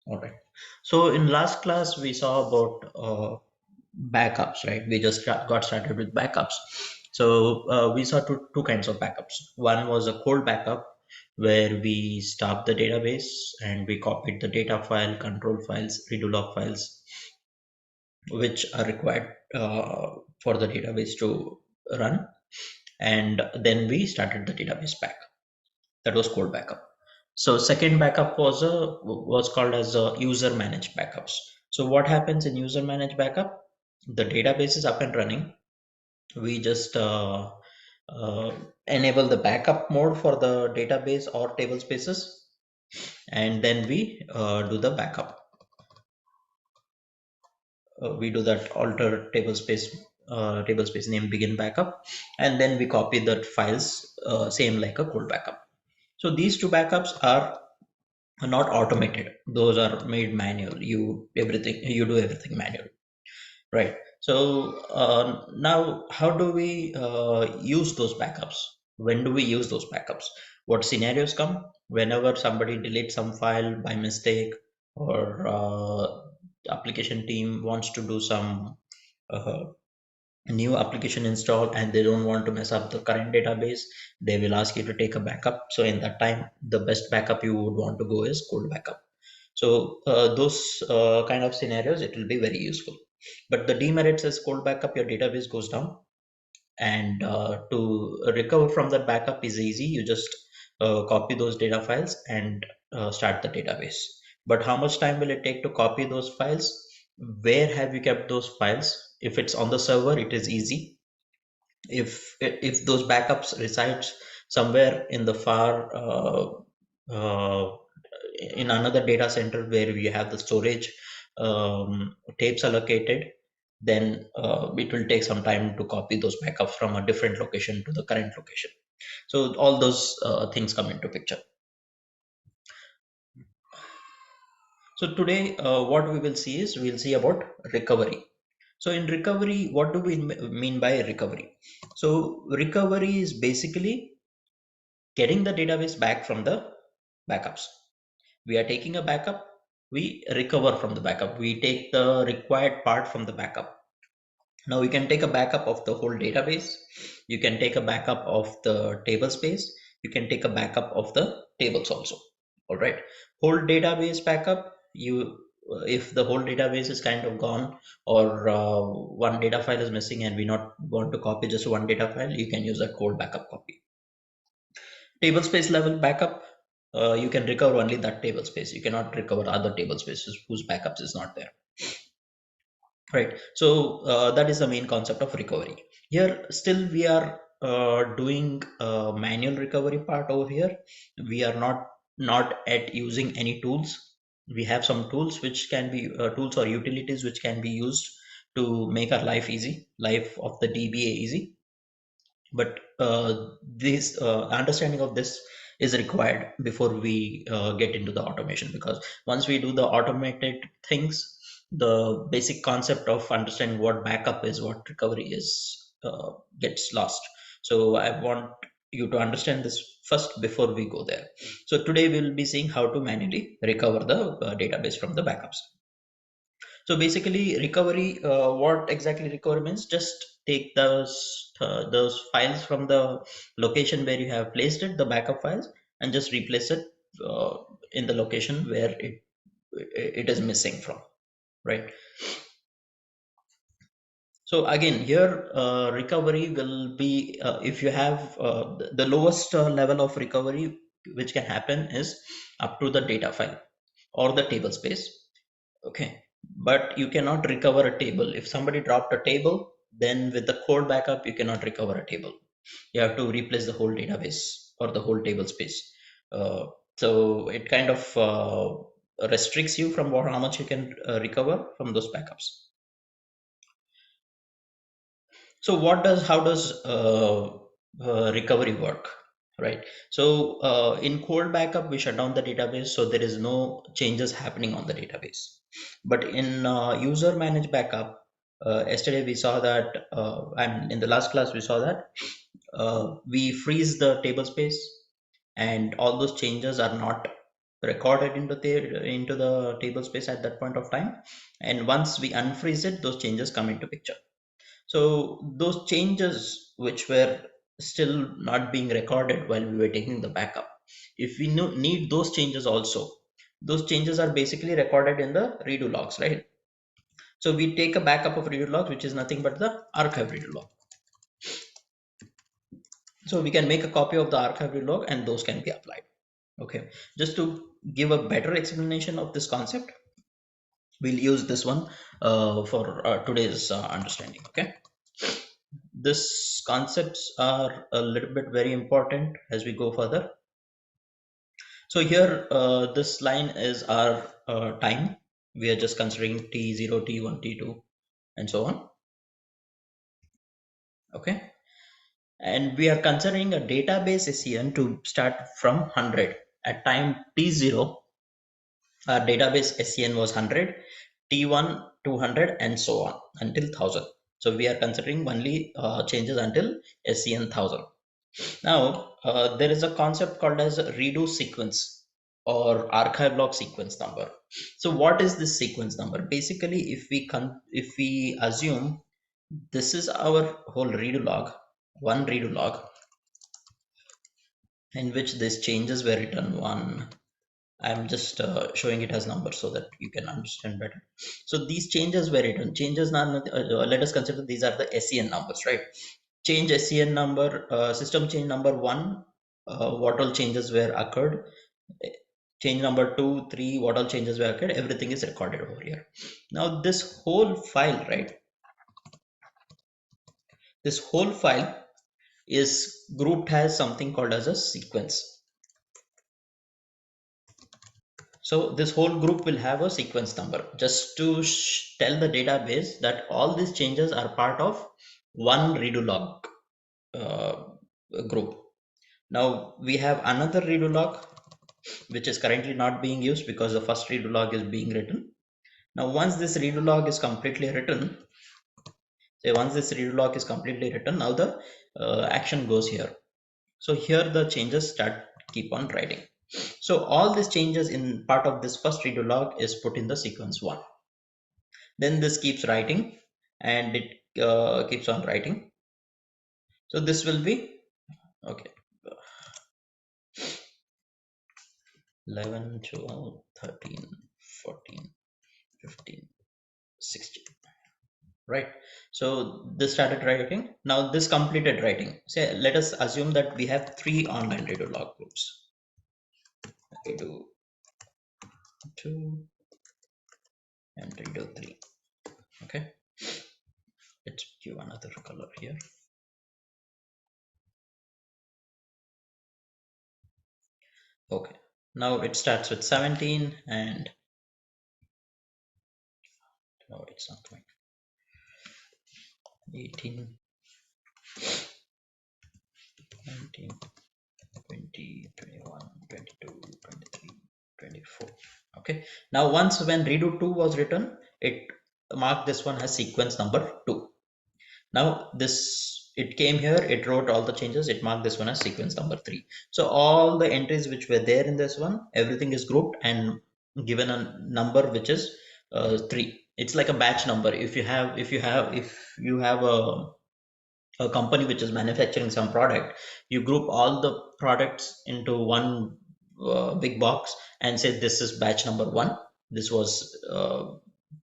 All right. So in last class we saw about backups, right? We just got started with backups. So we saw two kinds of backups. One was a cold backup where we stopped the database and we copied the data file, control files, redo log files, which are required for the database to run. And then we started the database back. That was cold backup. So second backup was called as a user managed backups. So what happens in user managed backup? The database is up and running. We just enable the backup mode for the database or table spaces, and then we do the backup. We do that alter table space name begin backup, and then we copy that files same like a cold backup. So these two backups are not automated; those are made manual. You do everything manual, right? So now, how do we use those backups? When do we use those backups? What scenarios come? Whenever somebody deletes some file by mistake, or application team wants to do some uh, new application install and they don't want to mess up the current database, they will ask you to take a backup. So in that time, the best backup you would want to go is cold backup. So those kind of scenarios, it will be very useful. But the demerits is cold backup, your database goes down, and to recover from that backup is easy. You just copy those data files and start the database. But how much time will it take to copy those files? Where have you kept those files? If it's on the server, it is easy. If those backups resides somewhere in the far uh, in another data center where we have the storage tapes allocated, then it will take some time to copy those backups from a different location to the current location. So all those things come into picture. So today, what we will see is we'll see about recovery. So in recovery, what do we mean by recovery? So recovery is basically getting the database back from the backups. We are taking a backup, we recover from the backup. We take the required part from the backup. Now we can take a backup of the whole database. You can take a backup of the table space. You can take a backup of the tables also. All right. Whole database backup. If the whole database is kind of gone, or one data file is missing and we not want to copy just one data file, you can use a cold backup copy. Table space level backup. You can recover only that table space. You cannot recover other table spaces whose backups is not there. Right. So that is the main concept of recovery. Here, still we are doing manual recovery part over here. We are not at using any tools. We have some tools which can be tools or utilities which can be used to make our life easy, life of the DBA easy. But this understanding of this is required before we get into the automation, because once we do the automated things, the basic concept of understanding what backup is, what recovery is, gets lost. So I want you to understand this first before we go there. So today we'll be seeing how to manually recover the database from the backups. So basically, recovery. What exactly recovery means? Just take those files from the location where you have placed it, the backup files, and just replace it uh, in the location where it is missing from. Right. So again, here recovery will be if you have the lowest level of recovery which can happen is up to the data file or the table space. Okay, but you cannot recover a table. If somebody dropped a table, then with the code backup, you cannot recover a table. You have to replace the whole database or the whole table space. So it kind of restricts you from how much you can recover from those backups. So how does recovery work? Right. So in cold backup, we shut down the database, so there is no changes happening on the database. But in user managed backup, yesterday we saw that, and in the last class we saw that we freeze the table space, and all those changes are not recorded into the table space at that point of time, and once we unfreeze it, those changes come into picture. So those changes which were still not being recorded while we were taking the backup, if we need those changes also, those changes are basically recorded in the redo logs, right? So we take a backup of redo logs, which is nothing but the archive redo log. So we can make a copy of the archive redo log and those can be applied. Okay, just to give a better explanation of this concept, we'll use this one for today's understanding. Okay, these concepts are a little bit very important as we go further. So here, this line is our time. We are just considering T0, T1, T2, and so on. Okay. And we are considering a database SCN to start from 100. At time T0, our database SCN was 100, T1 200, and so on until 1000. So we are considering only changes until SCN 1000. Now, there is a concept called as a redo sequence or archive log sequence number. So what is this sequence number? Basically, if we assume this is our whole redo log, one redo log in which these changes were written one. I'm just showing it as numbers so that you can understand better. So these changes were written. Changes not, let us consider these are the SCN numbers, right? Change SCN number, system change number 1, what all changes were occurred. Change number 2, 3, what all changes were occurred. Everything is recorded over here. Now this whole file, right? This whole file is grouped as something called as a sequence. So this whole group will have a sequence number just to tell the database that all these changes are part of one redo log group. Now we have another redo log which is currently not being used because the first redo log is being written. Now once this redo log is completely written, now the action goes here. So here the changes keep on writing. So all these changes in part of this first redo log is put in the sequence 1. Then this keeps writing and it keeps on writing. So this will be okay. 11, 12, 13, 14, 15, 16. Right. So this started writing. Now this completed writing. Say, let us assume that we have 3 online redo log groups. Redo 2 and redo 3. Okay. Let's give another color here. Okay. Now it starts with 17 and no, it's not coming. 18, 19, 20, 21, 22, 23, 24. Okay. Now once when redo 2 was written, it marked this one as sequence number 2. Now this, it came here, it wrote all the changes, it marked this one as sequence number 3. So all the entries which were there in this one, everything is grouped and given a number which is 3. It's like a batch number. If you have a company which is manufacturing some product, you group all the products into one big box and say this is batch number 1. This was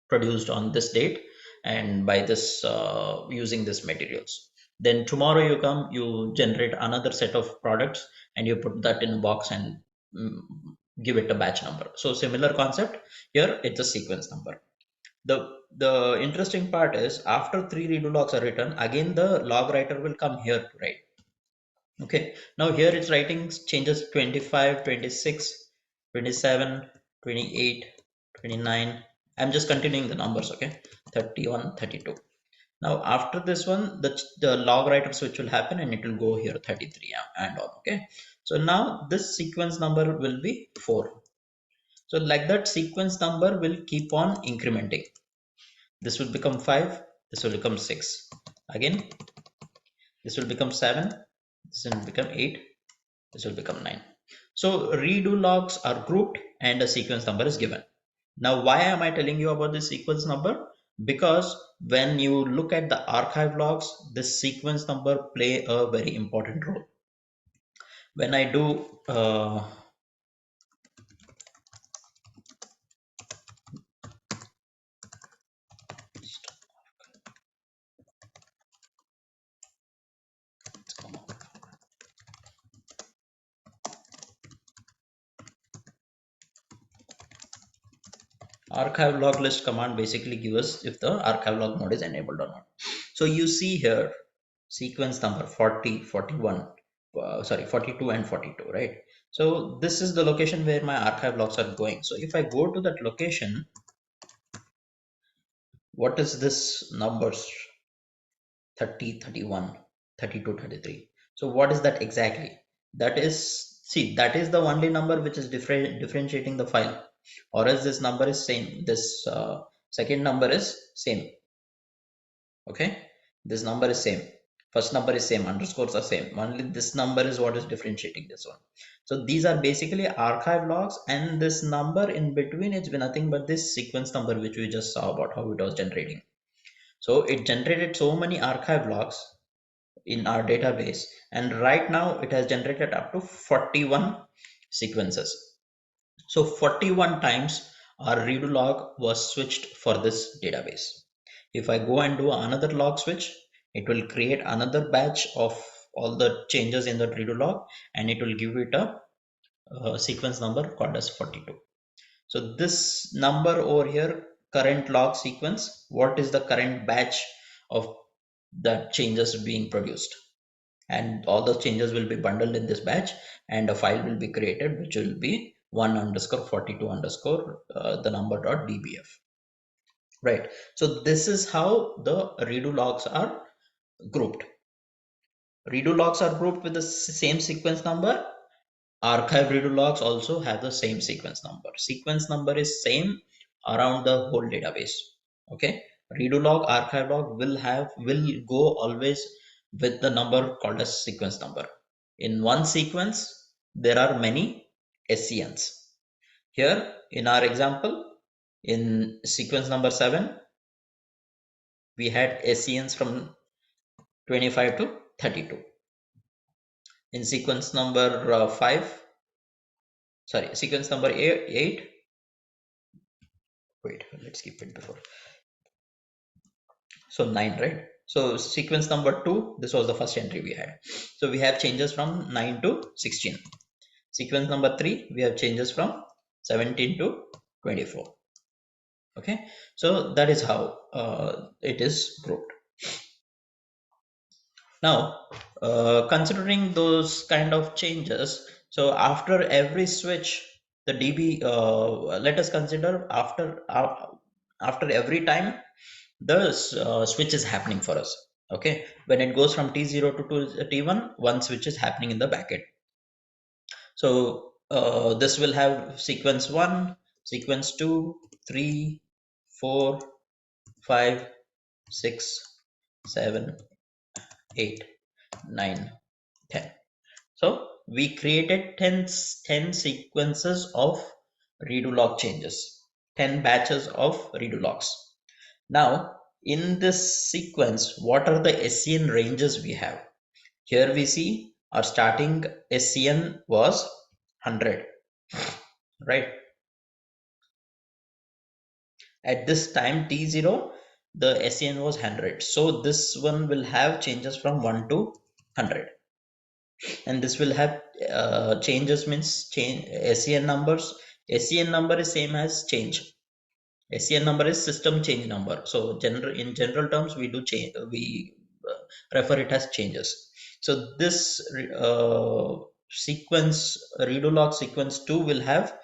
produced on this date and by this using this materials. Then tomorrow you come, you generate another set of products and you put that in a box and mm, give it a batch number. So similar concept here, it's a sequence number. The interesting part is after 3 redo logs are written, again the log writer will come here to write. Okay, now here it's writing changes 25, 26, 27, 28, 29. I'm just continuing the numbers. Okay, 31, 32. Now after this one, the log writer switch will happen and it will go here 33 and on. Okay, so now this sequence number will be 4. So like that, sequence number will keep on incrementing. This will become 5, this will become 6. Again, this will become 7, this will become 8, this will become 9. So redo logs are grouped and a sequence number is given. Now, why am I telling you about this sequence number? Because when you look at the archive logs, this sequence number play a very important role. When I do archive log list command basically gives us if the archive log mode is enabled or not. So you see here sequence number 40, 41, sorry, 42 and 42, right? So this is the location where my archive logs are going. So if I go to that location, what is this numbers? 30, 31, 32, 33. So what is that exactly? That is, see, that is the only number which is differentiating the file, or else this number is same. This second number is same. Okay, this number is same. First number is same. Underscores are same. Only this number is what is differentiating this one. So these are basically archive logs, and this number in between it's nothing but this sequence number which we just saw about how it was generating. So it generated so many archive logs in our database, and right now it has generated up to 41 sequences. So 41 times our redo log was switched for this database. If I go and do another log switch, it will create another batch of all the changes in the redo log, and it will give it a sequence number called as 42. So this number over here, current log sequence, what is the current batch of the changes being produced? And all the changes will be bundled in this batch, and a file will be created which will be 1 underscore 42 underscore the number dot dbf, right? So this is how the redo logs are grouped. Redo logs are grouped with the same sequence number. Archive redo logs also have the same sequence number. Sequence number is same around the whole database. Okay, redo log, archive log will go always with the number called as sequence number. In one sequence, there are many SCNs. Here in our example, in sequence number 7, we had SCNs from 25 to 32. In sequence number 5, sorry, sequence number 8, wait, let's keep it before. So 9, right? So sequence number 2, this was the first entry we had. So we have changes from 9 to 16. Sequence number 3, we have changes from 17 to 24. Okay, so that is how it is grouped. Now, considering those kind of changes, so after every switch, the DB, let us consider after every time the switch is happening for us. Okay, when it goes from T0 to T1, one switch is happening in the backend. So this will have sequence 1, sequence 2, 3, 4, 5, 6, 7, 8, 9, 10. So we created 10 sequences of redo log changes, 10 batches of redo logs. Now in this sequence, what are the SCN ranges we have? Here we see our starting SCN was 100, right? At this time T0, the SCN was 100. So this one will have changes from 1 to 100. And this will have changes means change SCN numbers. SCN number is same as change. SCN number is system change number. So in general terms, we do change, we refer it as changes. So this sequence, redo log sequence 2 will have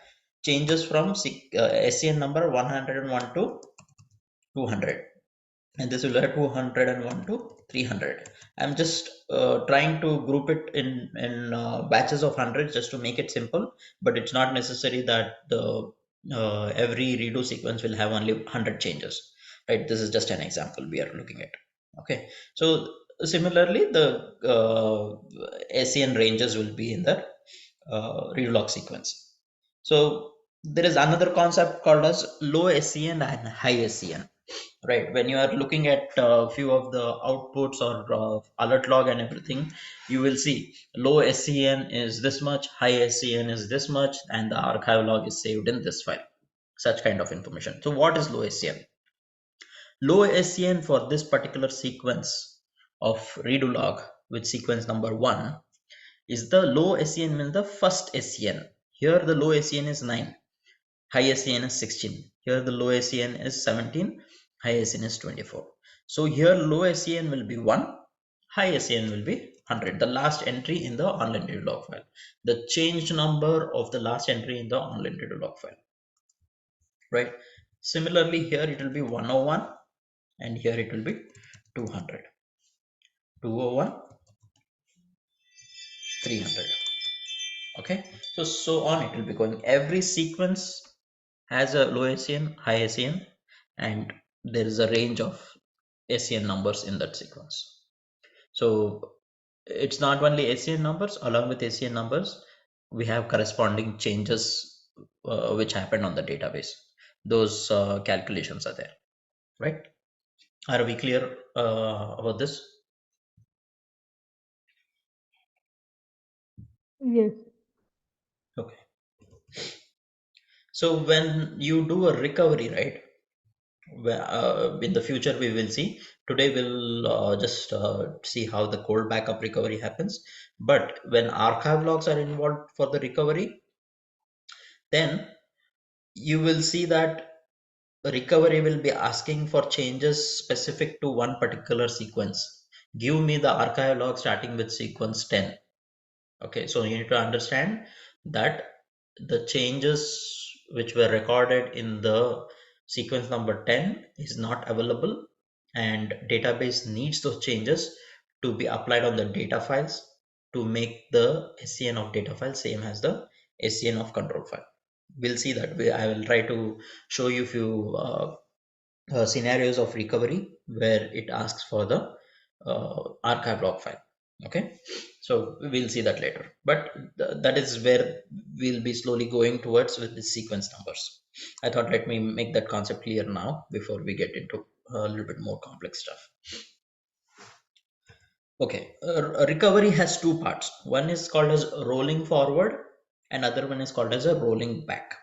changes from SCN number 101 to 200, and this will have 201 to 300. I'm just trying to group it in batches of 100 just to make it simple, but it's not necessary that the every redo sequence will have only 100 changes, right? This is just an example we are looking at. Okay, so similarly the SCN ranges will be in the redo log sequence. So there is another concept called as low SCN and high SCN. Right, when you are looking at a few of the outputs or alert log and everything, you will see low SCN is this much, high SCN is this much, and the archive log is saved in this file. Such kind of information. So what is low SCN? Low SCN for this particular sequence of redo log with sequence number 1 is the low SCN means the first SCN. Here the low SCN is 9. High SCN is 16. Here the low SCN is 17. High SCN is 24. So here low SCN will be 1. High SCN will be 100. The last entry in the online redo log file. The changed number of the last entry in the online redo log file. Right. Similarly, here it will be 101 and here it will be 200. 201, 300. Okay. So on it will be going. Every sequence has a low SCN, high SCN, and there is a range of SCN numbers in that sequence. So it's not only SCN numbers, along with SCN numbers, we have corresponding changes which happened on the database. Those calculations are there, right? Are we clear about this? Yes. Okay. So when you do a recovery, right? In the future we will see. Today we'll just see how the cold backup recovery happens. But when archive logs are involved for the recovery, then you will see that recovery will be asking for changes specific to one particular sequence. Give me the archive log starting with sequence 10. Okay, so you need to understand that the changes which were recorded in the sequence number 10 is not available, and database needs those changes to be applied on the data files to make the SCN of data file same as the SCN of control file. We'll see that. I will try to show you few scenarios of recovery where it asks for the archive log file. Okay, so we'll see that later, but that is where we'll be slowly going towards with the sequence numbers. I thought let me make that concept clear now before we get into a little bit more complex stuff. Okay, recovery has two parts. One is called as rolling forward, another one is called as a rolling back.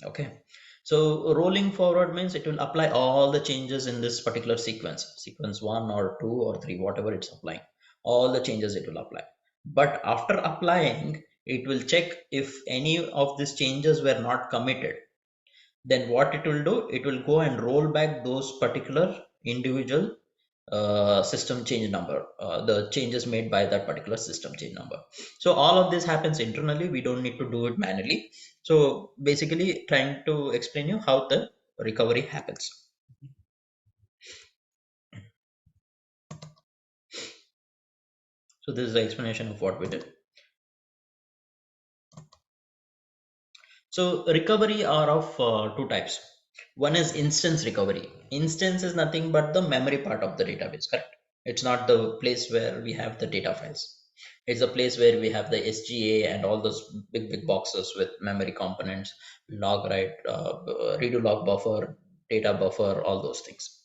Okay, so rolling forward means it will apply all the changes in this particular sequence 1 or 2 or 3, whatever it's applying, all the changes it will apply. But after applying, it will check if any of these changes were not committed. Then what it will do, it will go and roll back those particular individual system change number, the changes made by that particular system change number. So all of this happens internally, we don't need to do it manually. So basically trying to explain you how the recovery happens. So this is the explanation of what we did. So recovery are of two types. One is instance recovery. Instance is nothing but the memory part of the database, correct? It's not the place where we have the data files. It's a place where we have the SGA and all those big boxes with memory components, log write, redo log buffer, data buffer, all those things.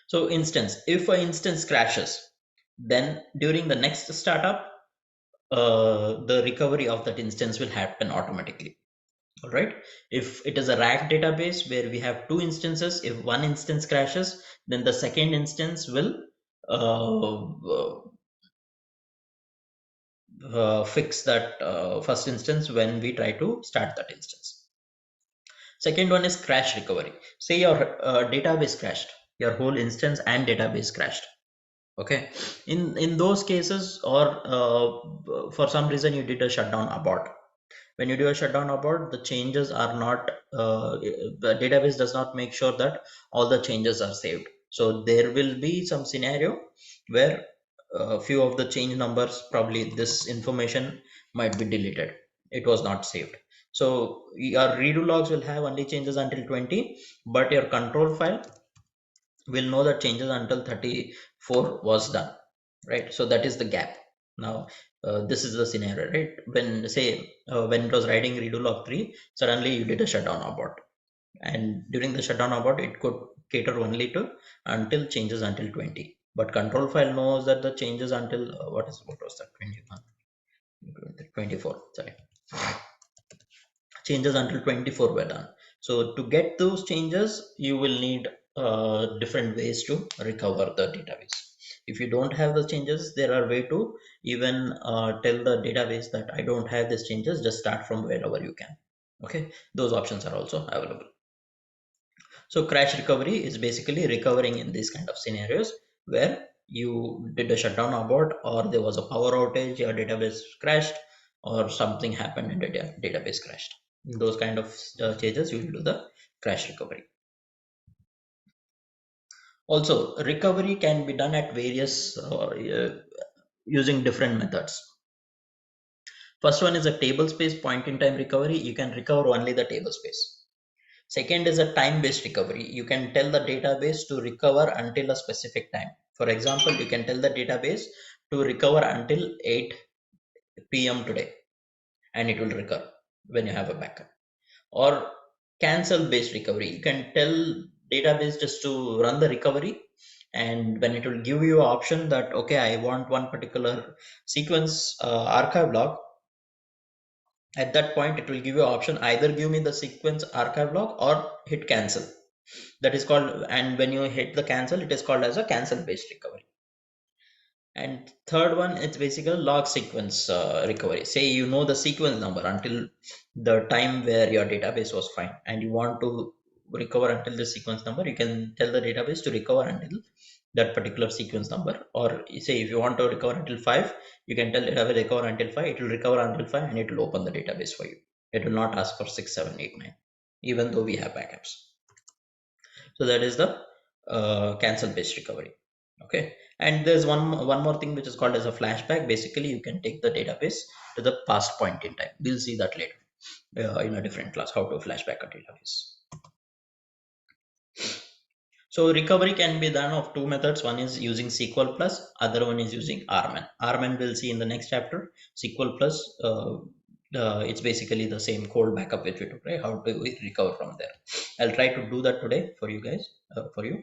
So instance, if an instance crashes, then during the next startup, the recovery of that instance will happen automatically. All right. If it is a RAG database where we have two instances, if one instance crashes, then the second instance will fix that first instance when we try to start that instance. Second one is crash recovery. Say your database crashed, your whole instance and database crashed. Okay. In those cases, or for some reason you did a shutdown abort. When you do a shutdown abort, the changes are not, the database does not make sure that all the changes are saved. So there will be some scenario where a few of the change numbers, probably this information might be deleted. It was not saved. So your redo logs will have only changes until 20, but your control file will know that changes until 34 was done, right? So that is the gap. Now this is the scenario, right? When say when it was writing redo log 3, suddenly you did a shutdown abort, and during the shutdown abort it could cater only to until changes until 20, but control file knows that the changes until what was that, 21, 24, sorry, changes until 24 were done. So to get those changes, you will need different ways to recover the database. If you don't have the changes, there are way to even tell the database that I don't have these changes, just start from wherever you can. Okay, those options are also available. So crash recovery is basically recovering in these kind of scenarios where you did a shutdown abort, or there was a power outage, your database crashed, or something happened and the database crashed. In those kind of changes, you will do the crash recovery. Also, recovery can be done at various using different methods. First one is a table space point in time recovery. You can recover only the table space. Second is a time-based recovery. You can tell the database to recover until a specific time. For example, you can tell the database to recover until 8 p.m. today, and it will recover when you have a backup. Or cancel-based recovery. You can tell database just to run the recovery, and when it will give you an option that, okay, I want one particular sequence archive log, at that point it will give you an option, either give me the sequence archive log or hit cancel. That is called, and when you hit the cancel, it is called as a cancel based recovery. And third one, it's basically log sequence recovery. Say you know the sequence number until the time where your database was fine, and you want to recover until the sequence number, you can tell the database to recover until that particular sequence number. Or say if you want to recover until 5, you can tell database recover until 5. It will recover until 5 and it will open the database for you. It will not ask for 6, 7, 8, 9, even though we have backups. So that is the cancel based recovery. Okay, and there's one more thing which is called as a flashback. Basically, you can take the database to the past point in time. We'll see that later in a different class, how to flashback a database. So recovery can be done of two methods. One is using SQL plus, other one is using RMAN. RMAN we'll see in the next chapter. SQL plus, it's basically the same cold backup which we took, right? How do we recover from there? I'll try to do that today for you guys, for you.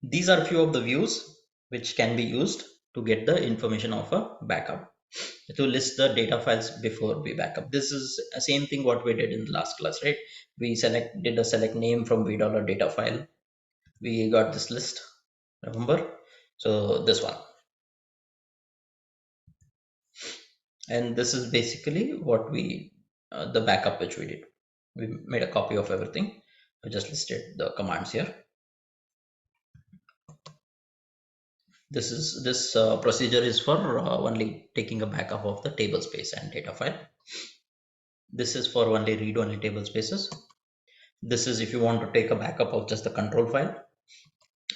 These are few of the views which can be used to get the information of a backup, to list the data files before we backup. This is the same thing what we did in the last class, right? We did a select name from $v data file. We got this list, remember? So this one. And this is basically what we, the backup which we did. We made a copy of everything. We just listed the commands here. This procedure is for only taking a backup of the table space and data file. This is for only read only table spaces. This is if you want to take a backup of just the control file,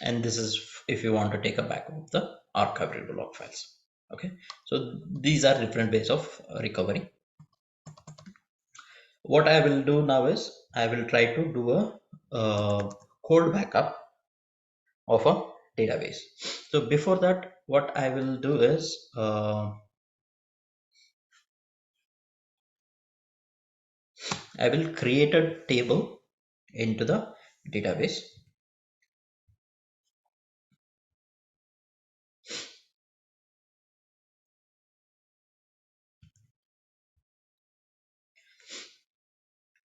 and this is if you want to take a backup of the archive redo log files. Okay, so these are different ways of recovery. What I will do now is I will try to do a cold backup of a database. So before that, what I will do is I will create a table into the database.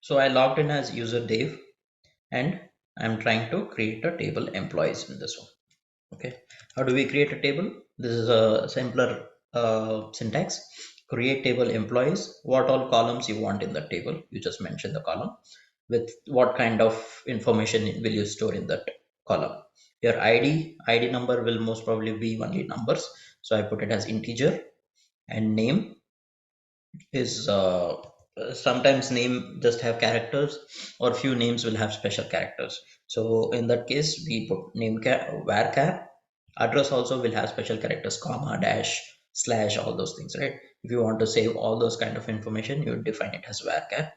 So I logged in as user Dave, and I'm trying to create a table employees in this one. Okay, how do we create a table? This is a simpler syntax. Create table employees. What all columns you want in the table, you just mention the column with what kind of information will you store in that column. Your id number will most probably be only numbers, so I put it as integer. And name is sometimes name just have characters, or few names will have special characters. So in that case we put name varchar. Address also will have special characters, comma, dash, slash, all those things, right? If you want to save all those kind of information, you define it as varchar.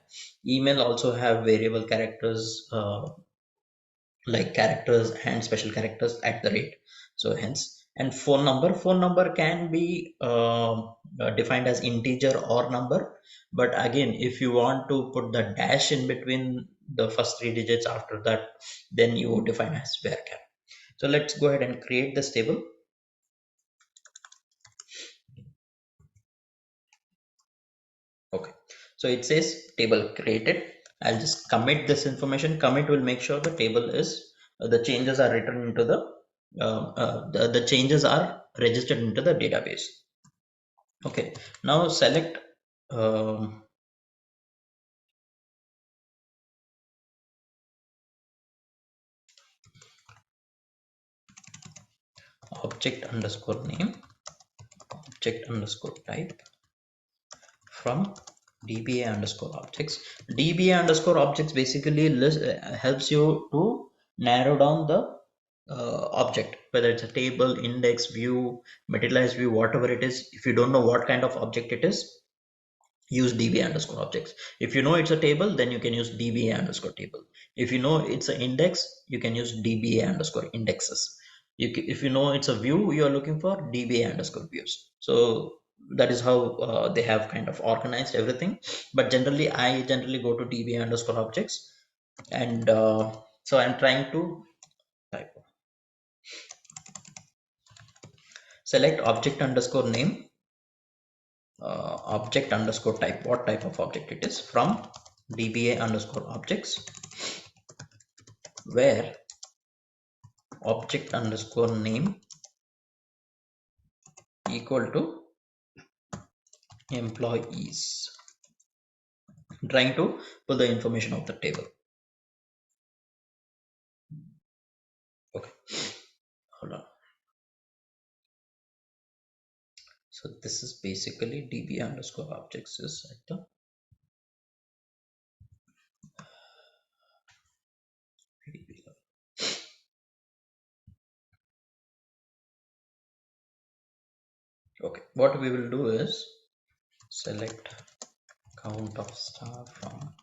Email also have variable characters, like characters and special characters @ So hence, and phone number can be defined as integer or number. But again, if you want to put the dash in between the first three digits after that, then you define as varchar. So let's go ahead and create this table. Okay, so it says table created. I'll just commit this information. Commit will make sure the table is the changes are written into the changes are registered into the database. Okay, now select um, object underscore name, object underscore type from dba underscore objects. Dba underscore objects basically helps you to narrow down the object, whether it's a table, index, view, materialized view, whatever it is. If you don't know what kind of object it is, use dba underscore objects. If you know it's a table, then you can use dba underscore table. If you know it's an index, you can use dba underscore indexes. If you know it's a view you are looking for, dba underscore views. So that is how they have kind of organized everything. But generally, I generally go to dba underscore objects, and so I'm trying to type select object underscore name, object underscore type, what type of object it is, from dba underscore objects, where object underscore name equal to employees. I'm trying to pull the information of the table. Okay, hold on. So this is basically db underscore objects is at the DB level. Okay, what we will do is select count of staff from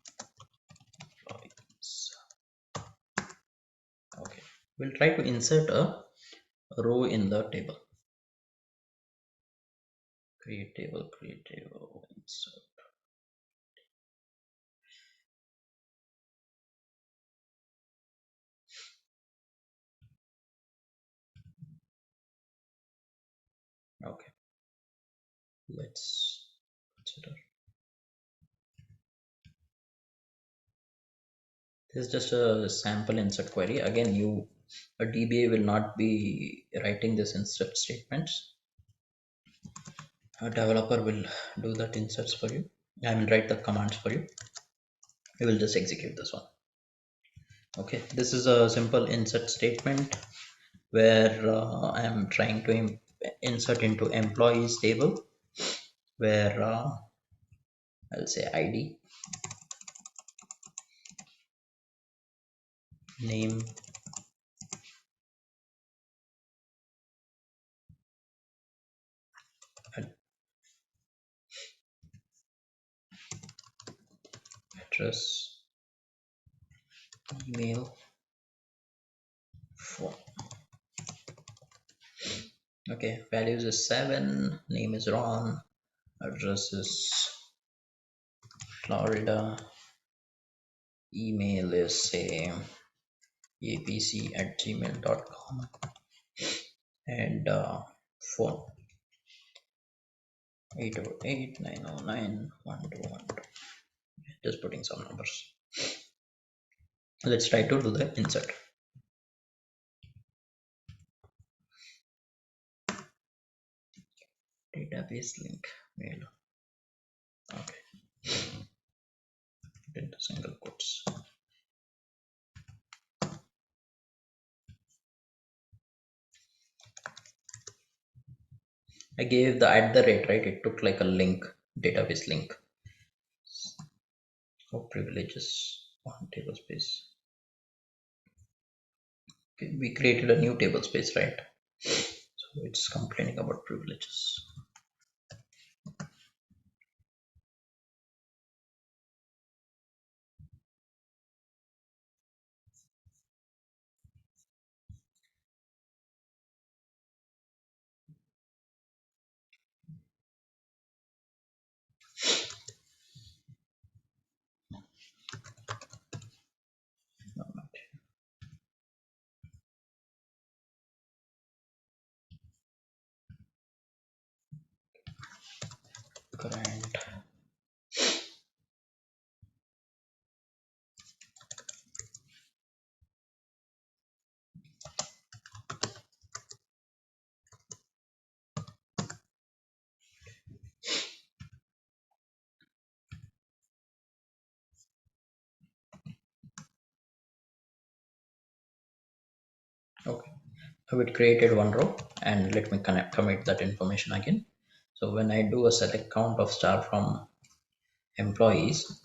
employees. Okay, we'll try to insert a row in the table. Create table, insert. Okay, let's consider. This is just a sample insert query. Again, a DBA will not be writing this insert statements. A developer will do that inserts for you. I will write the commands for you. We will just execute this one. Okay, this is a simple insert statement where I am trying to insert into employees table, where I'll say ID, name, address, email, phone. Okay, values is 7, name is Ron, address is Florida, email is say apc@gmail.com, and phone 808-909-1212. Just putting some numbers. Let's try to do the insert. Database link mail. Okay, into single quotes. I gave the @ right? It took like a link, database link. Oh, privileges on table space. Okay, we created a new table space, right? So it's complaining about privileges. grant. Okay, so it created one row, and let me commit that information again. So when I do a select count of star from employees,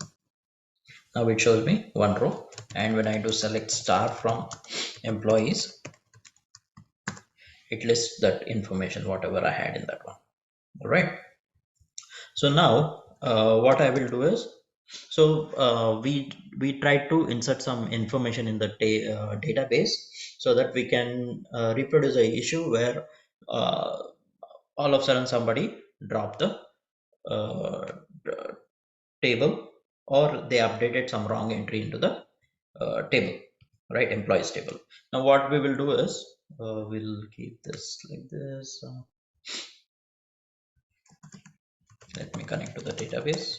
now it shows me one row, and when I do select star from employees, it lists that information whatever I had in that one. All right. So now what I will do is, so we try to insert some information in the database so that we can reproduce a issue where uh, all of a sudden somebody dropped the uh, table, or they updated some wrong entry into the table, right? Employees table. Now what we will do is, we'll keep this like this. Let me connect to the database.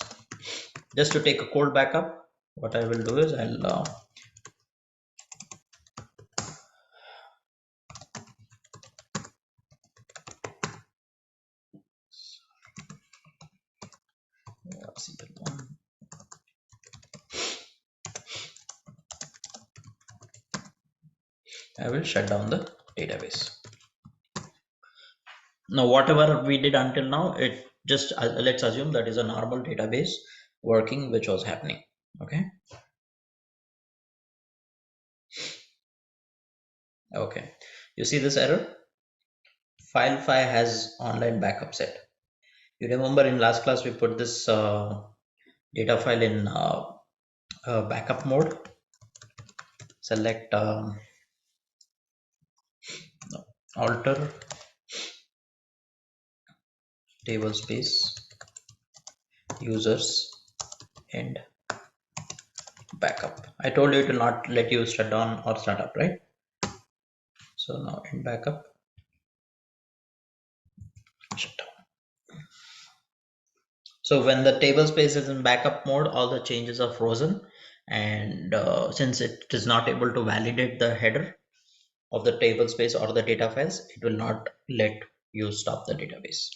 Just to take a cold backup, what I will do is I'll I will shut down the database. Now whatever we did until now, it just let's assume that is a normal database working which was happening. Okay. Okay, you see this error? File 5 has online backup set. You remember in last class we put this data file in backup mode. Select no, alter table space users and backup. I told you it will not let you shut down or start up, right? So now in backup, shut down. So when the table space is in backup mode, all the changes are frozen, and since it is not able to validate the header of the table space or the data files, it will not let you stop the database.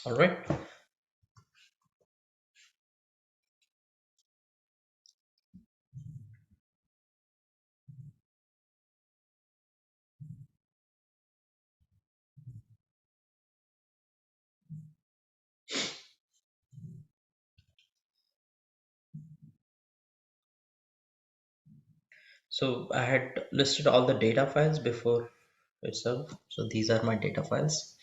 All right. So I had listed all the data files before itself. So these are my data files.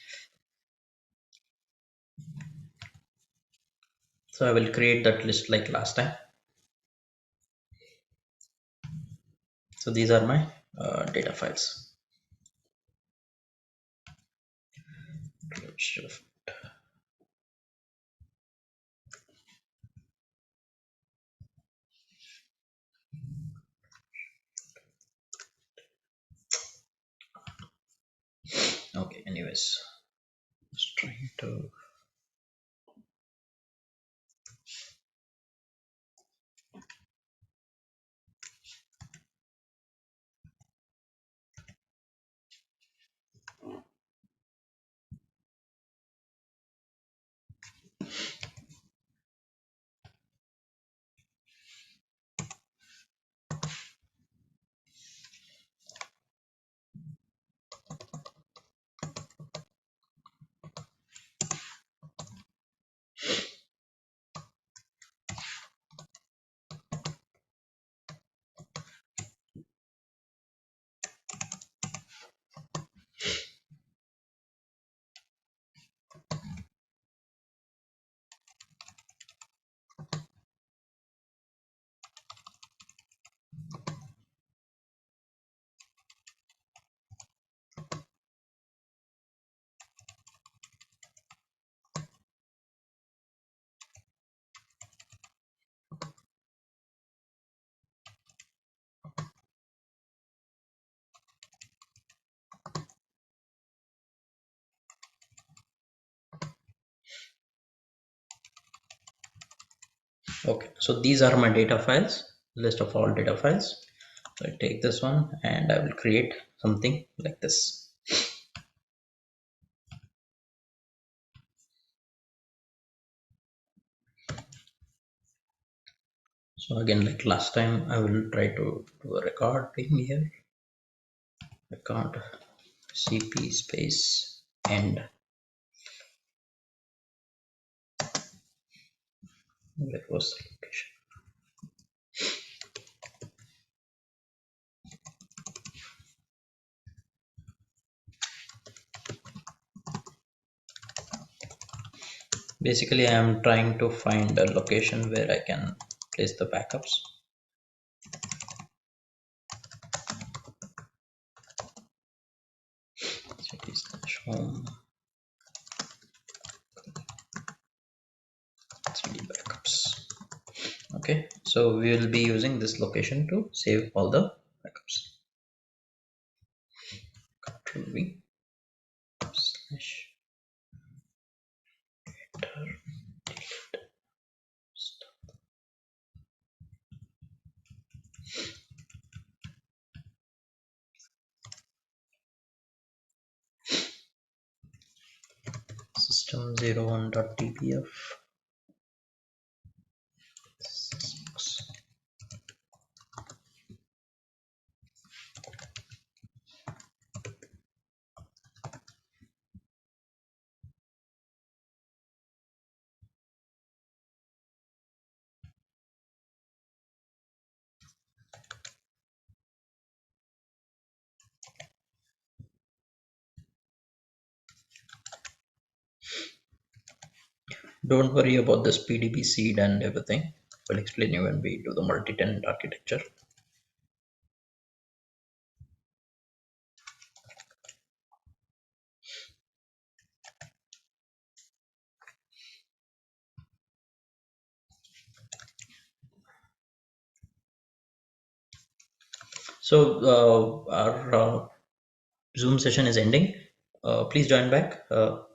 So I will create that list like last time. So these are my data files. Shift. Okay, anyways, just trying to. Okay, so these are my data files, list of all data files. So I take this one and I will create something like this. So again, like last time, I will try to do a record in here. Record cp space end. Where was the location? Basically, I am trying to find a location where I can place the backups. Cp slash home cd backups. Okay, so we will be using this location to save all the backups. Control V slash enter stop. System 01.tpf. Don't worry about this PDB seed and everything. We'll explain you when we do the multi-tenant architecture. So our Zoom session is ending. Please join back.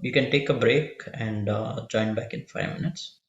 You can take a break and join back in 5 minutes.